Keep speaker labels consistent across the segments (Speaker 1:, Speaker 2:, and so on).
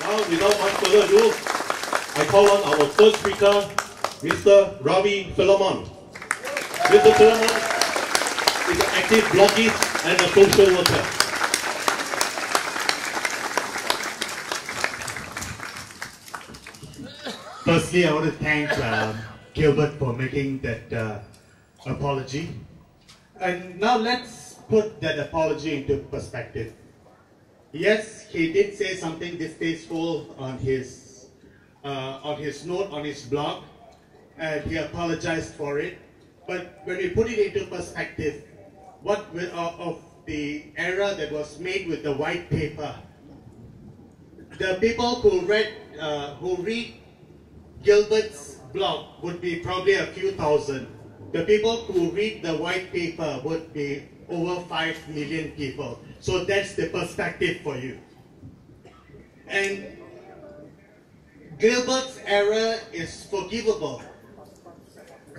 Speaker 1: Now, without much further ado, I call on our first speaker, Mr. Ravi Philemon. Mr. Philemon is an active bloggist and a social worker.
Speaker 2: Firstly, I want to thank Gilbert for making that apology. And now let's put that apology into perspective. Yes, he did say something distasteful on his note on his blog, and he apologized for it. But when we put it into perspective, what of the error that was made with the white paper, the people who read Gilbert's blog would be probably a few thousand. The people who read the white paper would be over 5 million people. So that's the perspective for you. And Gilbert's error is forgivable.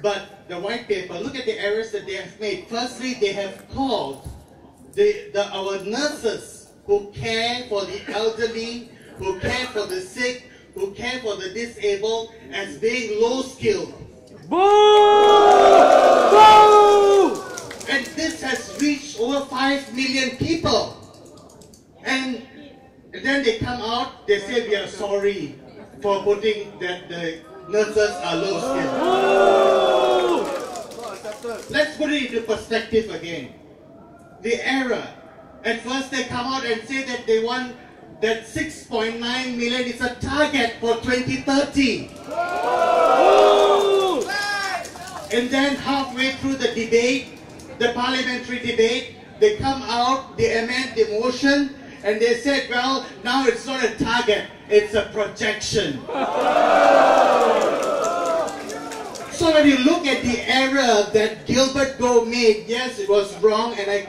Speaker 2: But the white paper, look at the errors that they have made. Firstly, they have called our nurses who care for the elderly, who care for the sick, who care for the disabled as being low skilled.
Speaker 3: Boo! Boo!
Speaker 2: And this has reached over 5 million people. And then they come out, they say we are sorry for putting that the nurses are low skilled. Let's put it into perspective again. The error. At first they come out and say that they want that 6.9 million is a target for 2030. And then halfway through the debate, the parliamentary debate, they come out, they amend the motion, and they said, well, now it's not a target, it's a projection. So when you look at the error that Gilbert Goh made, yes, it was wrong, and I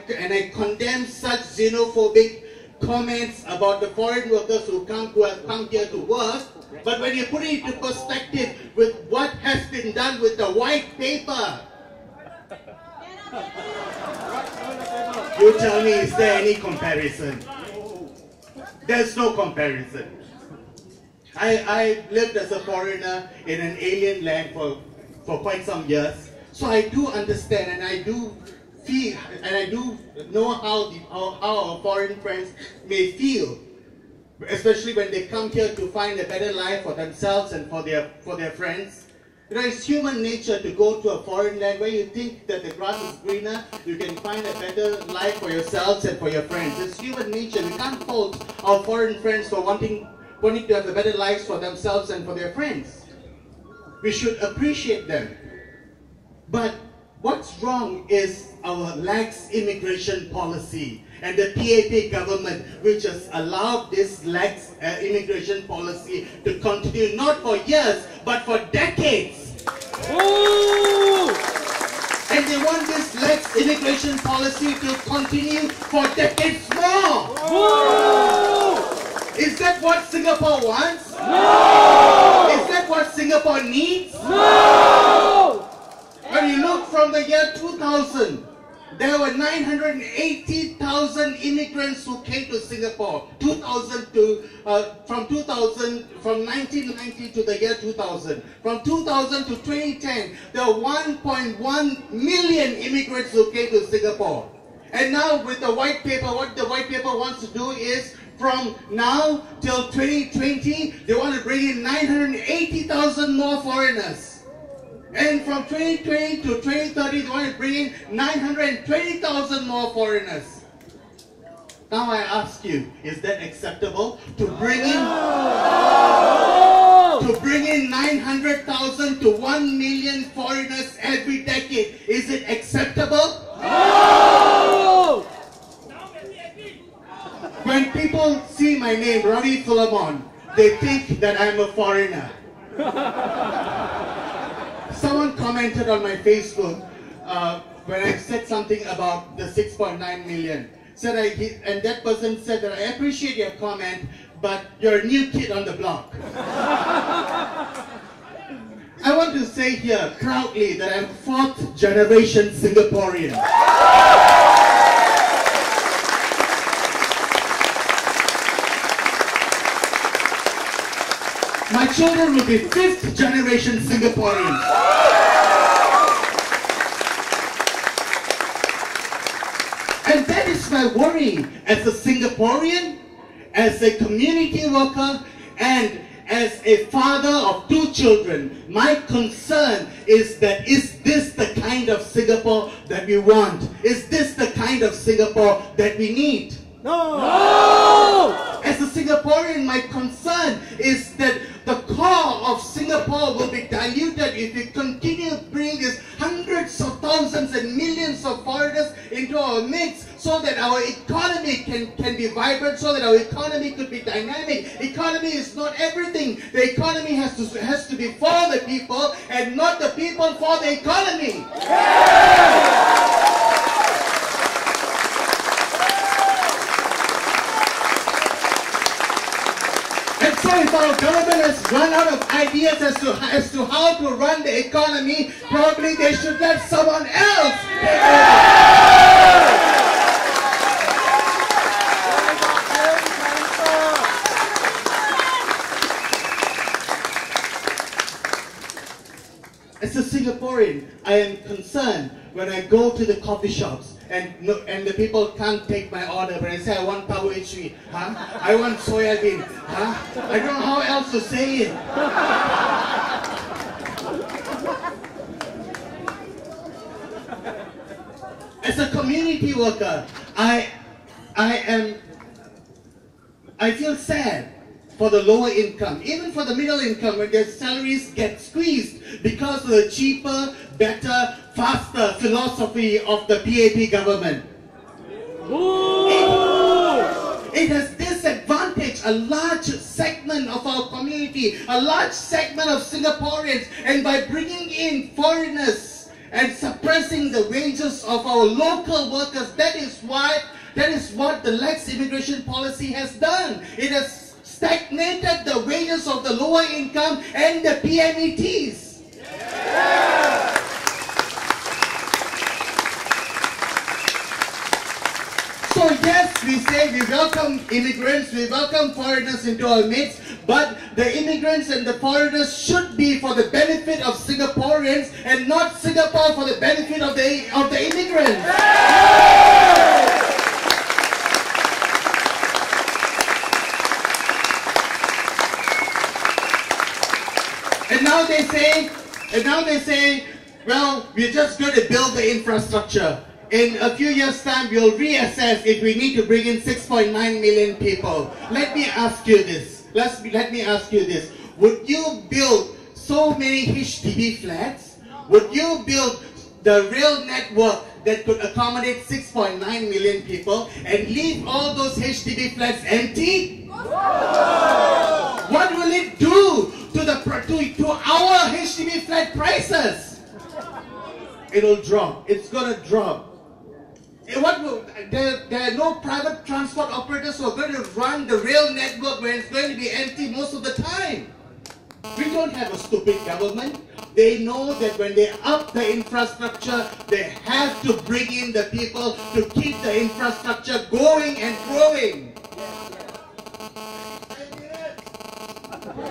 Speaker 2: condemn such xenophobic comments about the foreign workers who have come here to work. But when you put it into perspective with what has been done with the white paper, you tell me, is there any comparison? There's no comparison. I lived as a foreigner in an alien land for quite some years, so I do understand, and I do feel, and I do know how our foreign friends may feel, especially when they come here to find a better life for themselves and for their friends. You know, it's human nature to go to a foreign land where you think that the grass is greener, you can find a better life for yourselves and for your friends. It's human nature. We can't fault our foreign friends for wanting to have a better life for themselves and for their friends. We should appreciate them. But what's wrong is our lax immigration policy and the PAP government, which has allowed this lax immigration policy to continue not for years, but for decades.
Speaker 3: Ooh!
Speaker 2: And they want this lax immigration policy to continue for decades more.
Speaker 3: Ooh!
Speaker 2: Is that what Singapore wants?
Speaker 3: No!
Speaker 2: Is that what Singapore needs?
Speaker 3: No!
Speaker 2: When you look from the year 2000, there were 980,000 immigrants who came to Singapore. From 1990 to the year 2000. From 2000 to 2010, there were 1.1 million immigrants who came to Singapore. And now with the white paper, what the white paper wants to do is, from now till 2020, they want to bring in 980,000 more foreigners. And from 2020 to 2030, they want to bring in 920,000 more foreigners. Now I ask you, is that acceptable? To bring in 900,000 to 1 million foreigners every decade, is it acceptable?
Speaker 3: No!
Speaker 2: When people see my name, Ravi Philemon, they think that I'm a foreigner. Someone commented on my Facebook when I said something about the 6.9 million. And that person said that I appreciate your comment, but you're a new kid on the block. I want to say here proudly that I'm 4th generation Singaporean. My children will be fifth generation Singaporeans. And that is my worry as a Singaporean, as a community worker, and as a father of 2 children. My concern is that, is this the kind of Singapore that we want? Is this the kind of Singapore that we need?
Speaker 3: No!
Speaker 2: As a Singaporean, my concern is that the core of Singapore will be diluted if we continue to bring these hundreds of thousands and millions of foreigners into our midst, so that our economy can be vibrant, so that our economy could be dynamic. Economy is not everything. The economy has to be for the people, and not the people for the economy. And so if our government has run out of ideas as to how to run the economy, probably they should let someone else take over. As a Singaporean, I am concerned when I go to the coffee shops and the people can't take my order. When I say I want Tahu Ichui, I want soya bean, I don't know how else to say it. As a community worker, I feel sad for the lower income, even for the middle income, when their salaries get squeezed because of the cheaper, better, faster philosophy of the PAP government. It has disadvantaged a large segment of our community, a large segment of Singaporeans, and by bringing in foreigners and suppressing the wages of our local workers, that is what the lax immigration policy has done. It has stagnated the wages of the lower income and the PMETs. So yes, we say we welcome immigrants, we welcome foreigners into our midst, but the immigrants and the foreigners should be for the benefit of Singaporeans and not Singapore for the benefit of the immigrants. And now they say, well, we're just going to build the infrastructure. In a few years' time, we'll reassess if we need to bring in 6.9 million people. Let me ask you this. Let me ask you this. Would you build so many HDB flats? Would you build the rail network that could accommodate 6.9 million people and leave all those HDB flats empty? What will it do to our HDB flat prices? It'll drop. It's going to drop. There are no private transport operators who are going to run the rail network when it's going to be empty most of the time. We don't have a stupid government. They know that when they up the infrastructure, they have to bring in the people to keep the infrastructure going and growing.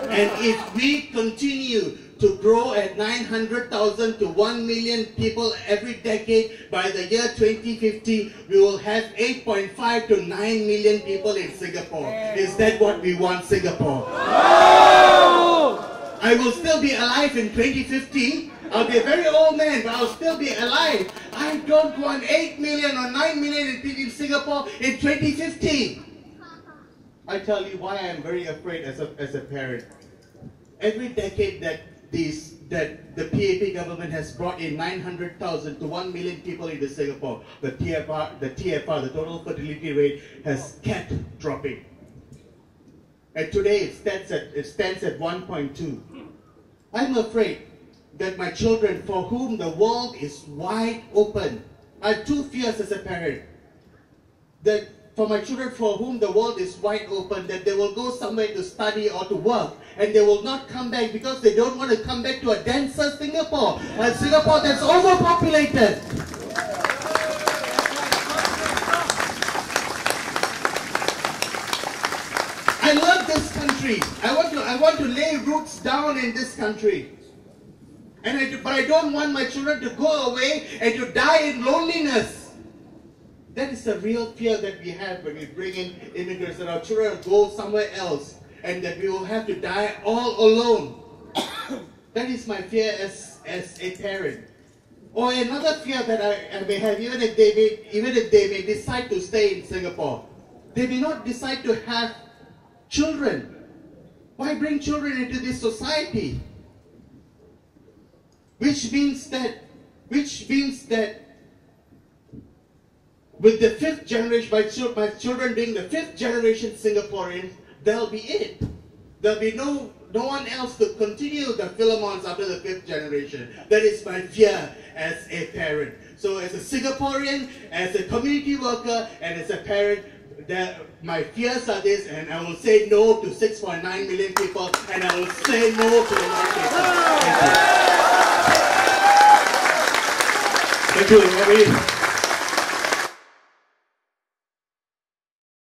Speaker 2: And if we continue to grow at 900,000 to 1 million people every decade, by the year 2050, we will have 8.5 to 9 million people in Singapore. Is that what we want, Singapore?
Speaker 3: No!
Speaker 2: I will still be alive in 2050. I'll be a very old man, but I'll still be alive. I don't want 8 million or 9 million in Singapore in 2050. I tell you why I am very afraid as a parent. Every decade that the PAP government has brought in 900,000 to 1 million people into Singapore, the TFR, the total fertility rate, has kept dropping. And today it stands at 1.2. I'm afraid that my children, for whom the world is wide open, I have 2 fears as a parent. That for my children for whom the world is wide open, that they will go somewhere to study or to work, and they will not come back because they don't want to come back to a denser Singapore, a Singapore that's overpopulated. I love this country. I I want to lay roots down in this country. But I don't want my children to go away and to die in loneliness. That is the real fear that we have when we bring in immigrants, that our children will go somewhere else and that we will have to die all alone. That is my fear as a parent. Or another fear that I may have, even if they may decide to stay in Singapore, they may not decide to have children. Why bring children into this society? Which means that with the fifth generation, my children being the fifth generation Singaporeans, that'll be it. There'll be no one else to continue the Philemons after the fifth generation. That is my fear as a parent. So as a Singaporean, as a community worker, and as a parent, my fears are this, and I will say no to 6.9 million people, and I will say no to the white people.
Speaker 1: Thank you, Ravi.